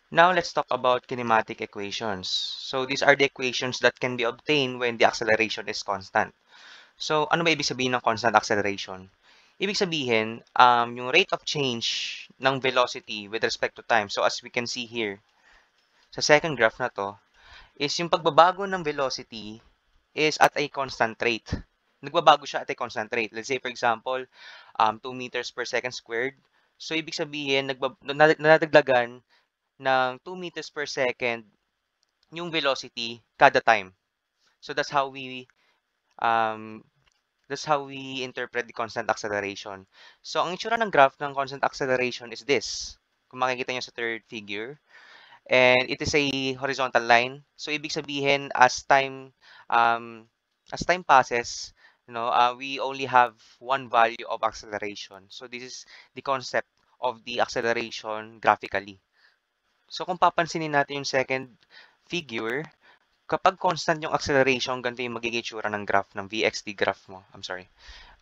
Now let's talk about kinematic equations. So these are the equations that can be obtained when the acceleration is constant. So ano ba ibig sabihin ng constant acceleration? Ibig sabihin, yung rate of change ng velocity with respect to time. So as we can see here, sa second graph na to, is yung pagbabago ng velocity is at a constant rate. Nagbabago siya at a constant rate. Let's say, for example, 2 meters per second squared. So, ibig sabihin, nadagdagan ng 2 meters per second yung velocity kada time. So, um, that's how we interpret the constant acceleration. So, ang itsura ng graph ng constant acceleration is this. Kung makikita nyo sa third figure. And it is a horizontal line. So, ibig sabihin, as time passes, we only have one value of acceleration. So, this is the concept of the acceleration graphically. So, kung papansinin natin yung second figure, kapag constant yung acceleration, ganito yung magiging itsura ng graph ng VXT graph mo. I'm sorry.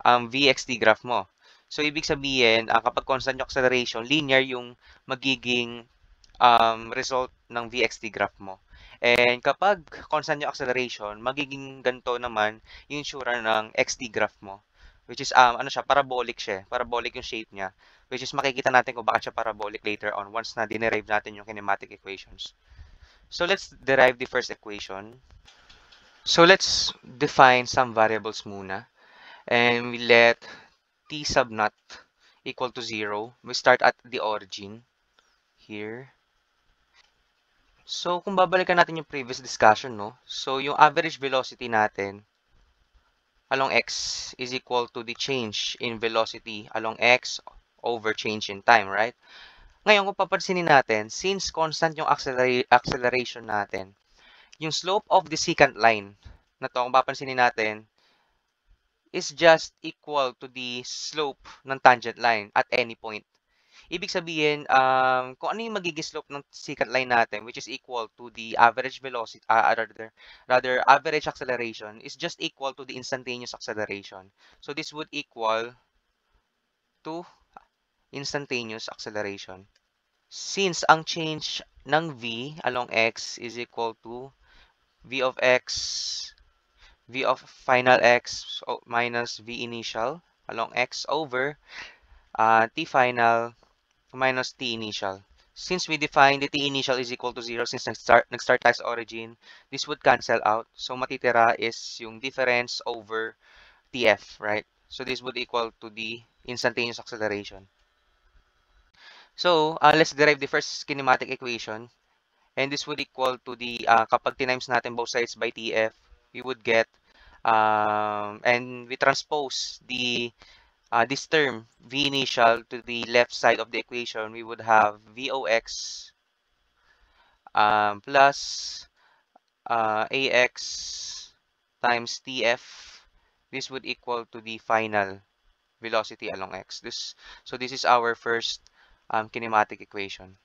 VXT graph mo. So, ibig sabihin, kapag constant yung acceleration, linear yung magiging result ng VXT graph mo. And kapag constant yung acceleration, magiging ganito naman yung itsura ng XT graph mo. Which is, ano siya, parabolic siya. Parabolic yung shape niya. Which is, makikita natin kung bakit siya parabolic later on once na dinerive natin yung kinematic equations. So, let's derive the first equation. So, let's define some variables muna. And we let t sub naught equal to 0. We start at the origin here. So, kung babalikan natin yung previous discussion, no? So, yung average velocity natin along x is equal to the change in velocity along x over change in time, right? Ngayon, kung papansinin natin, since constant yung acceleration natin, yung slope of the secant line na to, kung papansinin natin, is just equal to the slope ng tangent line at any point. Ibig sabihin, kung ano yung magiging slope ng secant line natin, which is equal to the average velocity, rather average acceleration, is just equal to the instantaneous acceleration. So this would equal to instantaneous acceleration. Since ang change ng v along x is equal to v of x, v of final x minus v initial along x over t final minus t initial. Since we define the t initial is equal to 0, since nag-start tayo sa origin, this would cancel out. So, matitira is yung difference over tf, right? So, this would equal to the instantaneous acceleration. So, let's derive the first kinematic equation. And this would equal to the, kapag tinimes natin both sides by tf, we would get, and we transpose this term, v initial, to the left side of the equation, we would have vox plus ax times tf. This would equal to the final velocity along x. So this is our first kinematic equation.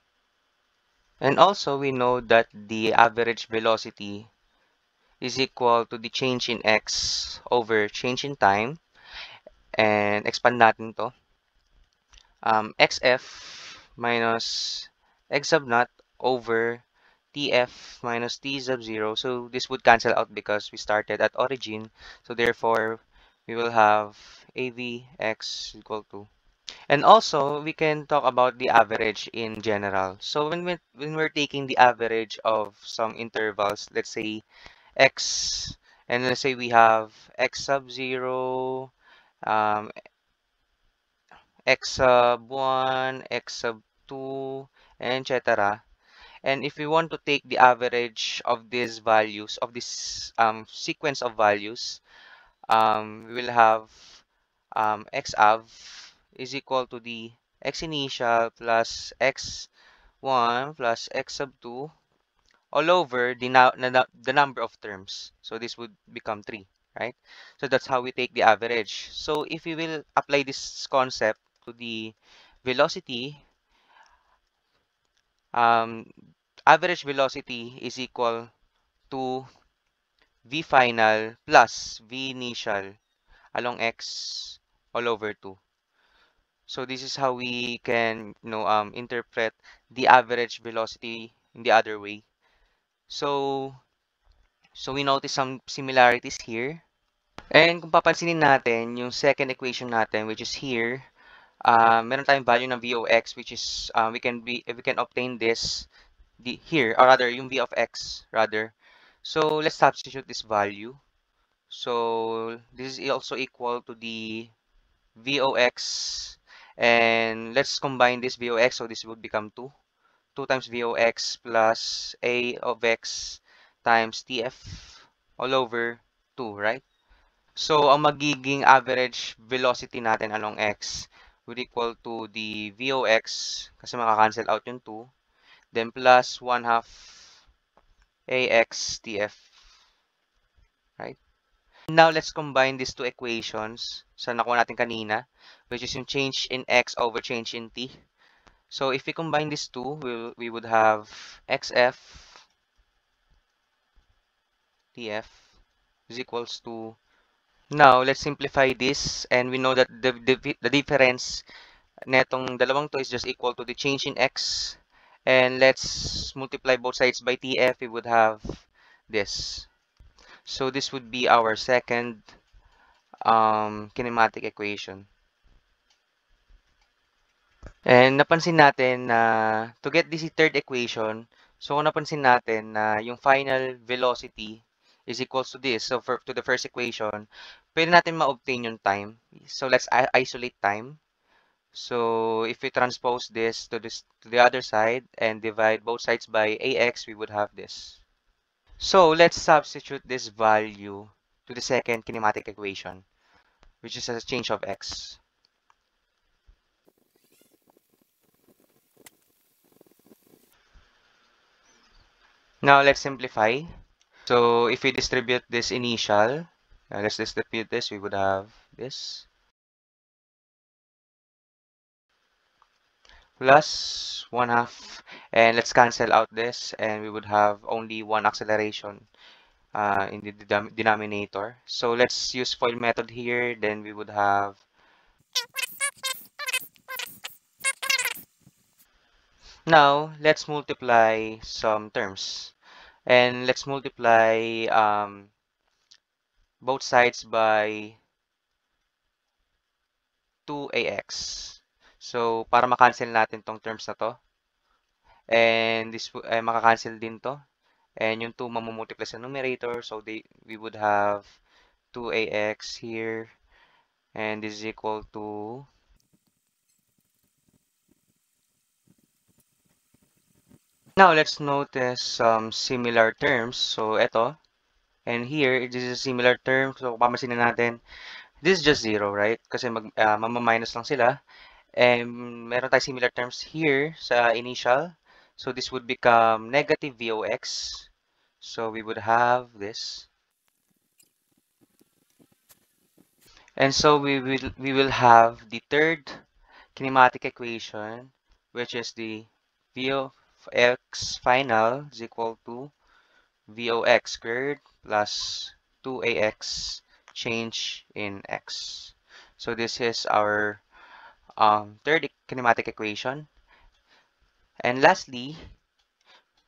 And also, we know that the average velocity is equal to the change in x over change in time. And expand natin to. Xf minus x sub naught over tf minus t sub 0. So this would cancel out because we started at origin. So therefore, we will have avx equal to. And also, we can talk about the average in general. So when we're taking the average of some intervals, let's say x, and let's say we have x sub 0, um, x sub 1, x sub 2, etc. And if we want to take the average of these values, of this sequence of values, we will have x av is equal to the x initial plus x1 plus x sub 2 all over the number of terms. So this would become 3, right? So that's how we take the average. So if we will apply this concept to the velocity, average velocity is equal to v final plus v initial along x all over 2. So this is how we can, interpret the average velocity in the other way. So, so we notice some similarities here. And kung papansinin natin, yung second equation natin, which is here, meron tayong value ng v of x, which is, we can obtain this here, or rather, yung v of x, rather. So, let's substitute this value. So, this is also equal to the Vox, and let's combine this Vox, so this would become 2. 2 times Vox plus A of x times TF all over 2, right? So, ang magiging average velocity natin along x would equal to the Vox, kasi makakancel out yung 2, then plus 1 half AX TF, right? Now, let's combine these two equations sa nakuha natin kanina, which is yung change in x over change in t. So, if we combine these two, we would have xf tf is equals to... Now, let's simplify this, and we know that the difference netong dalawang to is just equal to the change in x. And let's multiply both sides by tf, we would have this. So, this would be our second kinematic equation. And napansin natin na to get this third equation, so kung napansin natin na yung final velocity is equals to this. So to the first equation, pwede natin ma-obtain yung time. So let's isolate time. So if we transpose this to the other side and divide both sides by ax, we would have this. So let's substitute this value to the second kinematic equation, which is a change of x. Now let's simplify. So if we distribute this initial, let's distribute this, we would have this plus 1 half, and let's cancel out this, and we would have only one acceleration in the denominator. So let's use FOIL method here, then we would have... Now let's multiply some terms, and let's multiply both sides by 2ax. So, para makancel natin tong terms na to. And this makakancel din to. And yung 2 mamumultiply sa numerator. So, we would have 2ax here. And this is equal to... Now, let's notice some similar terms. So, ito. And here, this is a similar term. So, papansin natin, this is just 0, right? Kasi mamaminus lang sila. And meron tayong similar terms here sa initial. So this would become negative Vox. So we would have this. And so we will have the third kinematic equation, which is the V of x final is equal to Vox squared plus 2ax change in x. So this is our third kinematic equation. And lastly,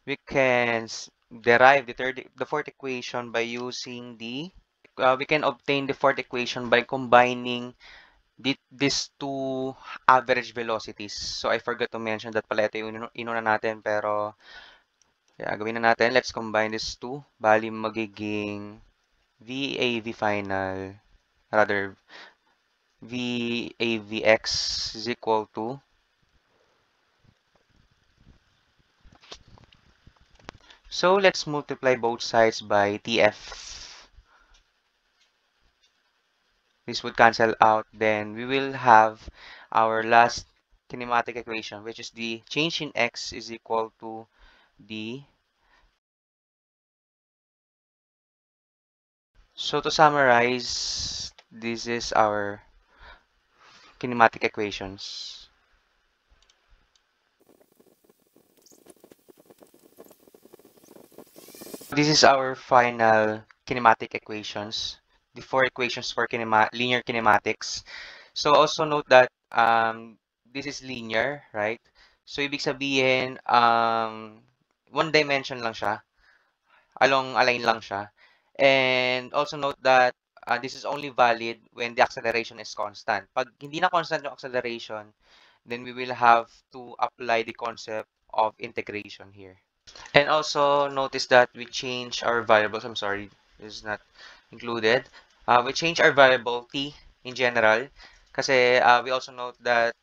we can derive the fourth equation by using we can obtain the fourth equation by combining these two average velocities. So I forgot to mention that pala ito yung inuna natin, pero gawin na natin. Let's combine these two. Bali magiging VAV final, rather VAVX is equal to... So let's multiply both sides by TF. This would cancel out. Then we will have our last kinematic equation, which is the change in x is equal to the... So to summarize, this is our kinematic equations. This is our final kinematic equations, the four equations for linear kinematics. So also note that this is linear, right? So, ibig sabihin, one dimension lang siya. Along a line lang siya. And also note that this is only valid when the acceleration is constant. Pag hindi na constant yung acceleration, then we will have to apply the concept of integration here. And also notice that we change our variables. I'm sorry, this is not included. We change our variable t in general kasi we also note that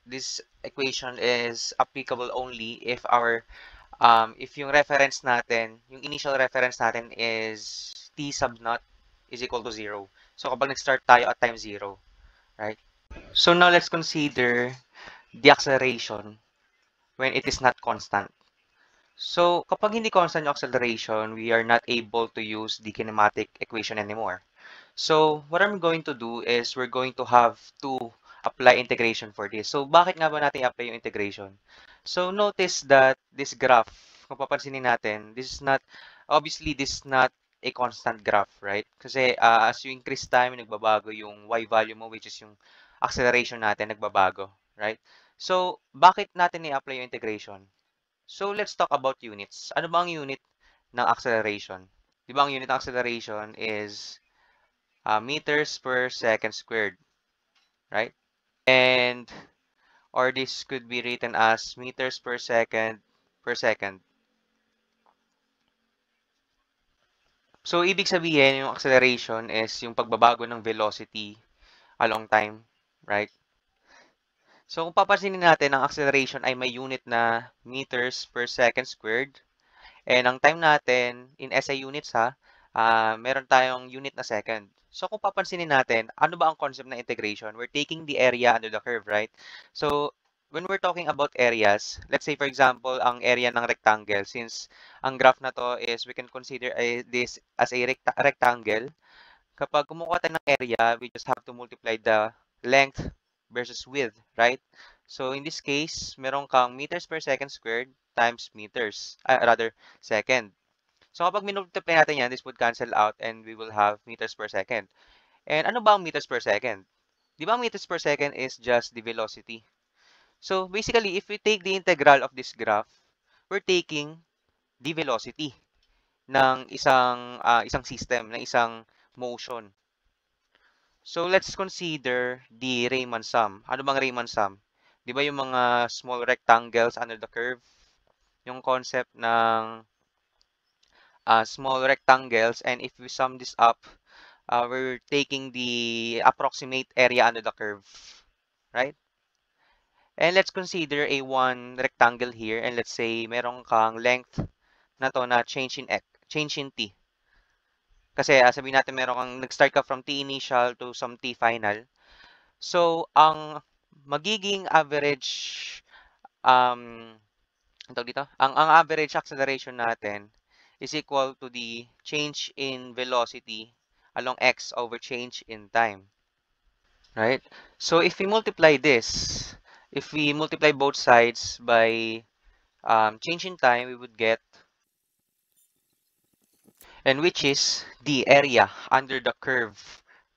this equation is applicable only if yung reference natin, yung initial reference natin is t sub naught is equal to 0. So kapag nag-start tayo at time 0, right? So now let's consider the acceleration when it is not constant. So kapag hindi constant yung acceleration, we are not able to use the kinematic equation anymore. So what I'm going to do is we're going to have to apply integration for this. So bakit nga ba natin i-apply yung integration? So notice that this graph, kung papansinin natin, obviously this is not a constant graph, right? Kasi as you increase time, nagbabago yung y value mo, which is yung acceleration natin, nagbabago, right? So bakit natin i-apply yung integration? So let's talk about units. Ano ba ang unit ng acceleration? Di ba ang unit ng acceleration is meters per second squared, right? And or this could be written as meters per second per second. So ibig sabihin yung acceleration is yung pagbabago ng velocity along time, right? So kung papansinin natin, ang acceleration ay may unit na meters per second squared. And ang time natin, in SI units meron tayong unit na second. So kung papansinin natin, ano ba ang concept ng integration? We're taking the area under the curve, right? So when we're talking about areas, let's say for example, ang area ng rectangle, since ang graph na to is we can consider this as a rectangle. Kapag kumukuha tayo ng area, we just have to multiply the length versus width, right? So in this case, meron kang meters per second squared times meters, rather second. So kapag minultiply natin yan, this would cancel out and we will have meters per second. And ano ba ang meters per second? Di ba ang meters per second is just the velocity? So basically, if we take the integral of this graph, we're taking the velocity ng isang system, ng isang motion. So let's consider the Riemann sum. Ano bang Riemann sum? Di ba yung mga small rectangles under the curve? Yung concept ng small rectangles, and if we sum this up, we're taking the approximate area under the curve, right? And let's consider a one rectangle here, and let's say meron kang length na to na change in t. Kasi sabihin natin meron kang nag-start ka from t initial to some t final. So ang magiging average ang average acceleration natin is equal to the change in velocity along x over change in time, right? So if we multiply this, if we multiply both sides by change in time, we would get, and which is the area under the curve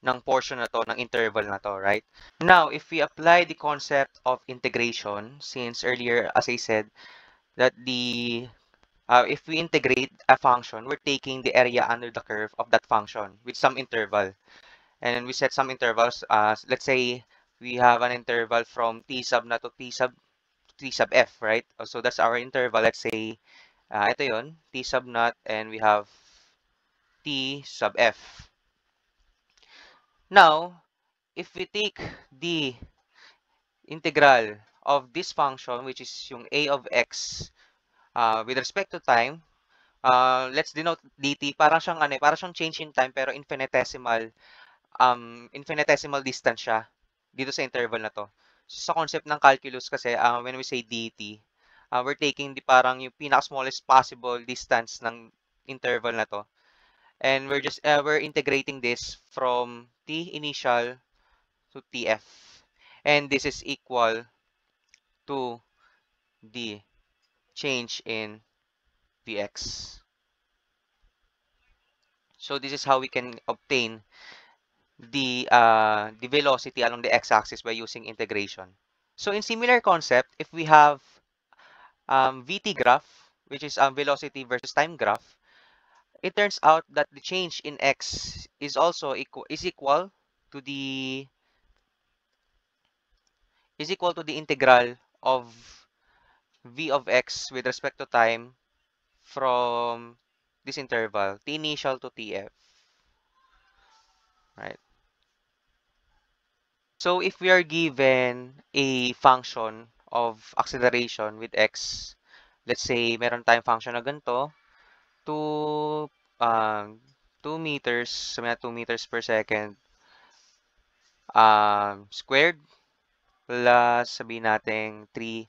ng portion na to, ng interval na to, right? Now, if we apply the concept of integration, since earlier, as I said, that if we integrate a function, we're taking the area under the curve of that function with some interval. And we set some intervals. Let's say we have an interval from t sub na to t sub f, right? So that's our interval. Let's say ito yun, t sub naught, and we have t sub f. Now, if we take the integral of this function, which is yung a of x, with respect to time, let's denote dt. Parang siyang change in time pero infinitesimal distance siya dito sa interval na to. So, sa concept ng calculus kasi, when we say dt, we're taking parang yung pinaka-smallest possible distance ng interval na to. And we're integrating this from t initial to tf. And this is equal to the change in vx. So this is how we can obtain the velocity along the x-axis by using integration. So in similar concept, if we have VT graph, which is velocity versus time graph, it turns out that the change in x is also equal to the integral of v of x with respect to time from this interval, t initial to tf, right? So if we are given a function of acceleration with x, let's say meron tayong function na ganito, 2 um, 2 meters, sabi na 2 meters per second squared plus sabihin natin 3.0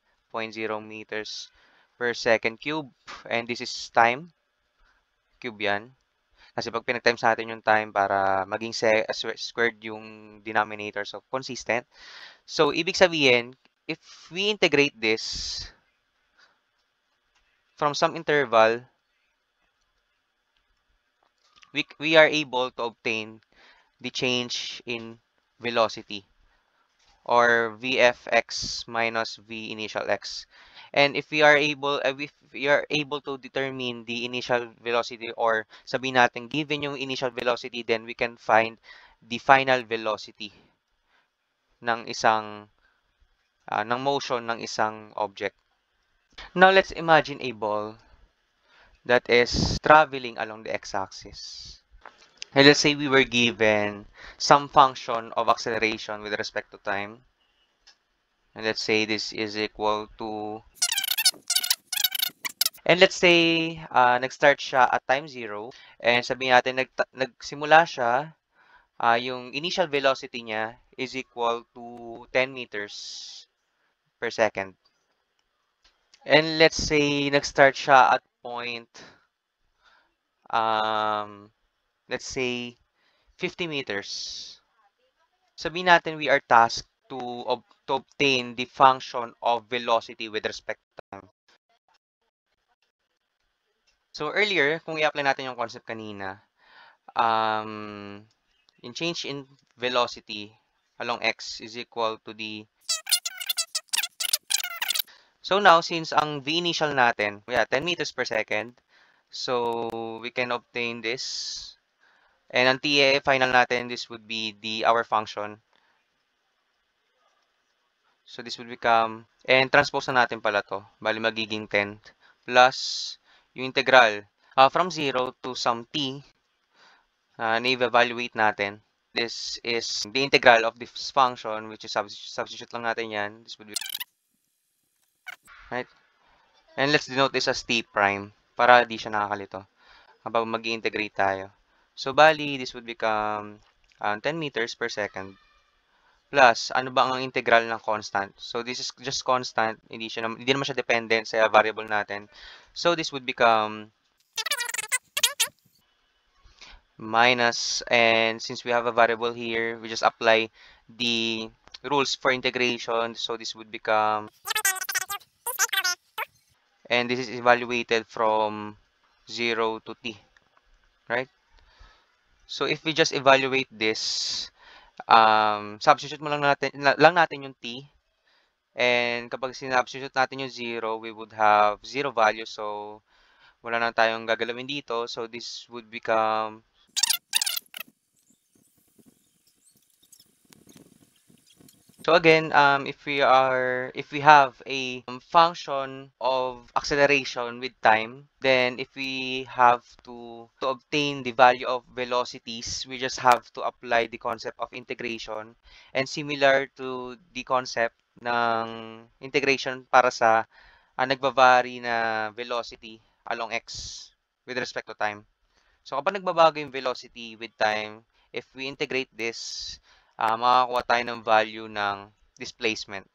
meters per second cube, and this is time cube yan. Kasi pag pinag-times natin yung time para maging squared yung denominator, so consistent. So, ibig sabihin, if we integrate this from some interval, we are able to obtain the change in velocity, or vfx minus v initial x. And if we are able to determine the initial velocity, or sabihin natin given yung initial velocity, then we can find the final velocity ng ng motion ng isang object. Now let's imagine a ball that is traveling along the x-axis. And let's say we were given some function of acceleration with respect to time. And let's say this is equal to, and let's say nag-start siya at time 0. And sabihin natin nagsimula siya, yung initial velocity niya is equal to 10 meters per second. And let's say nag-start siya at point, let's say 50 meters. Sabihin natin we are tasked to obtain the function of velocity with respect to time. So earlier, kung i-apply natin yung concept kanina, in change in velocity along x is equal to the... So now, since ang v initial natin, 10 meters per second, so we can obtain this. And ang TA final natin, this would be our function. So this would become, and transpose na natin pala to, bali magiging 10 plus yung integral from 0 to some t na-evaluate natin. This is the integral of this function, which is substitute lang natin yan. This would be, right? And let's denote this as t prime para di siya nakakalito habang mag-integrate tayo. So bali, this would become 10 meters per second plus, ano ba ang integral ng constant? So this is just constant, hindi naman siya dependent sa variable natin. So this would become minus, and since we have a variable here, we just apply the rules for integration. So this would become, and this is evaluated from 0 to t, right? So if we just evaluate this, substitute mo lang natin yung t, and kapag sinubstitute natin yung 0, we would have 0 value, so wala na tayong gagalawin dito. So this would become, so again, if we have a function of acceleration with time, then if we have to obtain the value of velocities, we just have to apply the concept of integration, and similar to the concept ng integration para sa nagba-vary na velocity along x with respect to time. So kapag nagbabago yung velocity with time, if we integrate this, makakuha tayo ng value ng displacement.